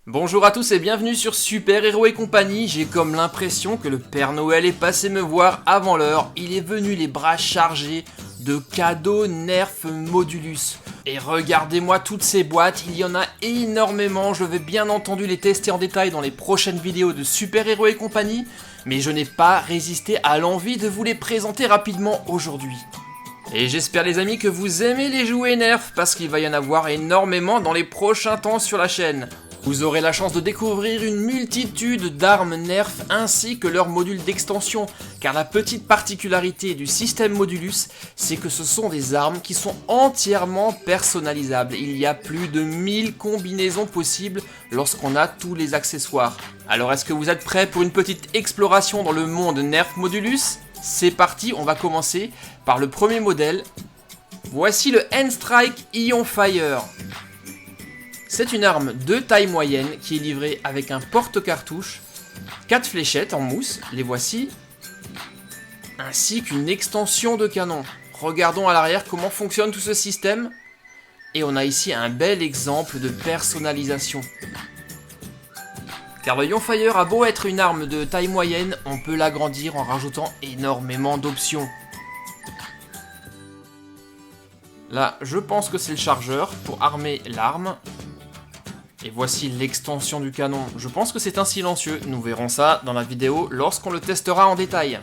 Bonjour à tous et bienvenue sur Super Héros et compagnie. J'ai comme l'impression que le Père Noël est passé me voir avant l'heure. Il est venu les bras chargés de cadeaux Nerf Modulus. Et regardez-moi toutes ces boîtes, il y en a énormément. Je vais bien entendu les tester en détail dans les prochaines vidéos de Super Héros et compagnie. Mais je n'ai pas résisté à l'envie de vous les présenter rapidement aujourd'hui. Et j'espère les amis que vous aimez les jouets Nerf parce qu'il va y en avoir énormément dans les prochains temps sur la chaîne. Vous aurez la chance de découvrir une multitude d'armes Nerf ainsi que leurs modules d'extension, car la petite particularité du système Modulus, c'est que ce sont des armes qui sont entièrement personnalisables. Il y a plus de 1000 combinaisons possibles lorsqu'on a tous les accessoires. Alors est-ce que vous êtes prêts pour une petite exploration dans le monde Nerf Modulus ? C'est parti, on va commencer par le premier modèle. Voici le N-Strike Ion Fire. C'est une arme de taille moyenne qui est livrée avec un porte-cartouche, 4 fléchettes en mousse, les voici, ainsi qu'une extension de canon. Regardons à l'arrière comment fonctionne tout ce système. Et on a ici un bel exemple de personnalisation. Car le Ion Fire a beau être une arme de taille moyenne, on peut l'agrandir en rajoutant énormément d'options. Là, je pense que c'est le chargeur pour armer l'arme. Et voici l'extension du canon. Je pense que c'est un silencieux. Nous verrons ça dans la vidéo lorsqu'on le testera en détail.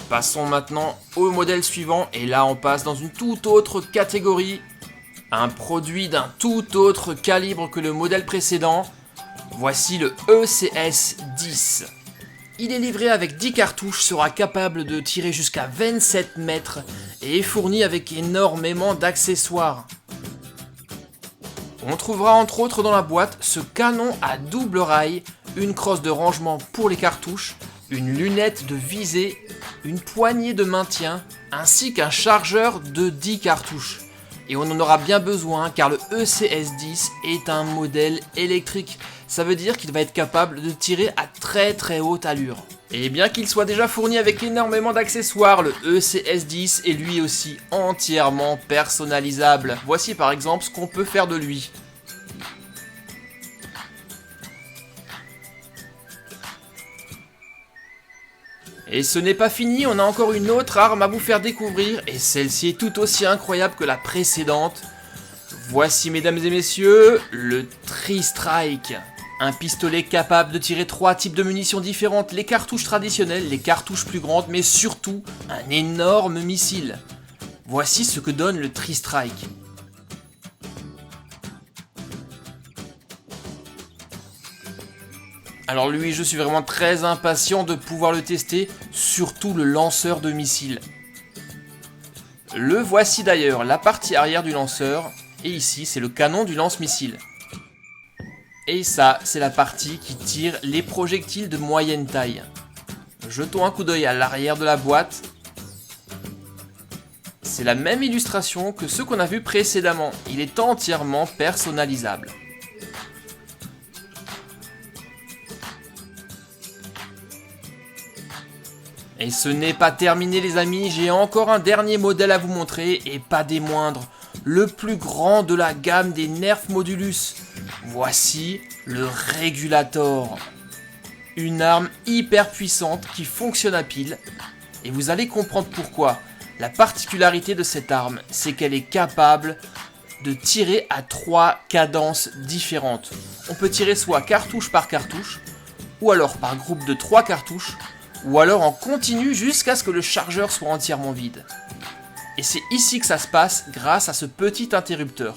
Passons maintenant au modèle suivant. Et là, on passe dans une toute autre catégorie. Un produit d'un tout autre calibre que le modèle précédent. Voici le ECS-10. Il est livré avec 10 cartouches, sera capable de tirer jusqu'à 27 mètres et est fourni avec énormément d'accessoires. On trouvera entre autres dans la boîte ce canon à double rail, une crosse de rangement pour les cartouches, une lunette de visée, une poignée de maintien, ainsi qu'un chargeur de 10 cartouches. Et on en aura bien besoin car le ECS-10 est un modèle électrique. Ça veut dire qu'il va être capable de tirer à très haute allure. Et bien qu'il soit déjà fourni avec énormément d'accessoires, le ECS-10 est lui aussi entièrement personnalisable. Voici par exemple ce qu'on peut faire de lui. Et ce n'est pas fini, on a encore une autre arme à vous faire découvrir, et celle-ci est tout aussi incroyable que la précédente. Voici mesdames et messieurs, le Tri-Strike. Un pistolet capable de tirer 3 types de munitions différentes, les cartouches traditionnelles, les cartouches plus grandes, mais surtout un énorme missile. Voici ce que donne le Tri-Strike. Alors lui, je suis vraiment très impatient de pouvoir le tester, surtout le lanceur de missiles. Le voici d'ailleurs, la partie arrière du lanceur, et ici c'est le canon du lance-missile. Et ça, c'est la partie qui tire les projectiles de moyenne taille. Jetons un coup d'œil à l'arrière de la boîte. C'est la même illustration que ce qu'on a vu précédemment. Il est entièrement personnalisable. Et ce n'est pas terminé les amis, j'ai encore un dernier modèle à vous montrer, et pas des moindres. Le plus grand de la gamme des Nerf Modulus. Voici le Régulator. Une arme hyper puissante qui fonctionne à pile. Et vous allez comprendre pourquoi. La particularité de cette arme, c'est qu'elle est capable de tirer à 3 cadences différentes. On peut tirer soit cartouche par cartouche, ou alors par groupe de 3 cartouches, ou alors en continu jusqu'à ce que le chargeur soit entièrement vide. Et c'est ici que ça se passe grâce à ce petit interrupteur.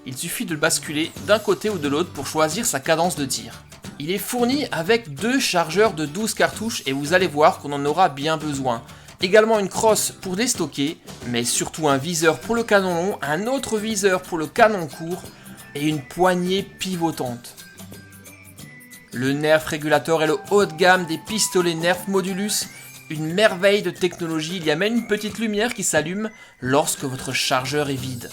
Il suffit de le basculer d'un côté ou de l'autre pour choisir sa cadence de tir. Il est fourni avec 2 chargeurs de 12 cartouches et vous allez voir qu'on en aura bien besoin. Également une crosse pour déstocker, mais surtout un viseur pour le canon long, un autre viseur pour le canon court et une poignée pivotante. Le Nerf Régulator est le haut de gamme des pistolets Nerf Modulus. Une merveille de technologie, il y a même une petite lumière qui s'allume lorsque votre chargeur est vide.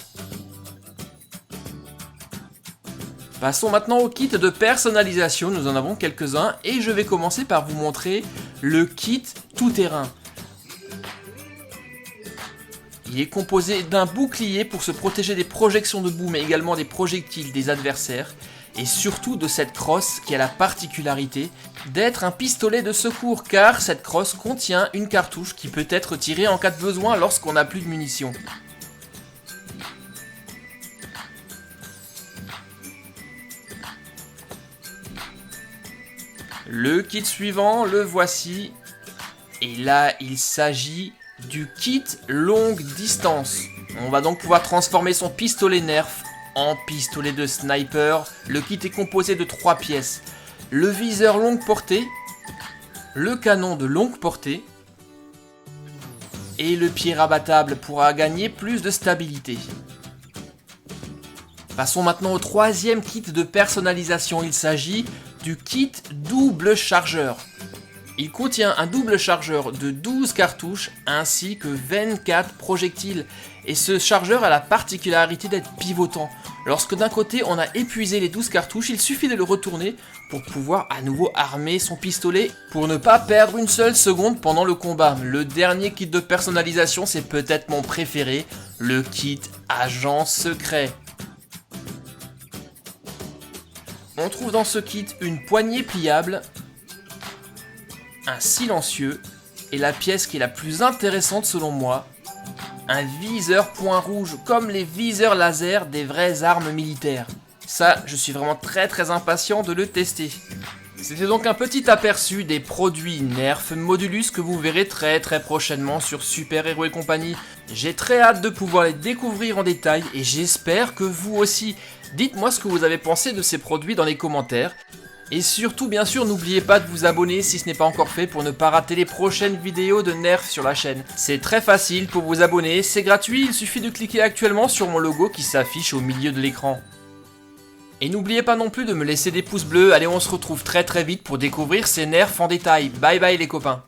Passons maintenant au kit de personnalisation, nous en avons quelques-uns et je vais commencer par vous montrer le kit tout-terrain. Il est composé d'un bouclier pour se protéger des projections de boue mais également des projectiles des adversaires et surtout de cette crosse qui a la particularité d'être un pistolet de secours, car cette crosse contient une cartouche qui peut être tirée en cas de besoin lorsqu'on n'a plus de munitions. Le kit suivant, le voici. Et là, il s'agit du kit longue distance. On va donc pouvoir transformer son pistolet Nerf en pistolet de sniper. Le kit est composé de 3 pièces. Le viseur longue portée, le canon de longue portée et le pied rabattable pourra gagner plus de stabilité. Passons maintenant au troisième kit de personnalisation. Il s'agit du kit double chargeur. Il contient un double chargeur de 12 cartouches ainsi que 24 projectiles. Et ce chargeur a la particularité d'être pivotant. Lorsque d'un côté on a épuisé les 12 cartouches, il suffit de le retourner pour pouvoir à nouveau armer son pistolet pour ne pas perdre une seule seconde pendant le combat. Le dernier kit de personnalisation, c'est peut-être mon préféré, le kit agent secret. On trouve dans ce kit une poignée pliable, un silencieux et la pièce qui est la plus intéressante selon moi, un viseur point rouge comme les viseurs laser des vraies armes militaires. Ça, je suis vraiment très impatient de le tester. C'était donc un petit aperçu des produits Nerf Modulus que vous verrez très prochainement sur Super Hero et compagnie. J'ai très hâte de pouvoir les découvrir en détail et j'espère que vous aussi. Dites-moi ce que vous avez pensé de ces produits dans les commentaires. Et surtout, bien sûr, n'oubliez pas de vous abonner si ce n'est pas encore fait pour ne pas rater les prochaines vidéos de Nerf sur la chaîne. C'est très facile pour vous abonner, c'est gratuit, il suffit de cliquer actuellement sur mon logo qui s'affiche au milieu de l'écran. Et n'oubliez pas non plus de me laisser des pouces bleus, allez on se retrouve très vite pour découvrir ces Nerfs en détail. Bye bye les copains.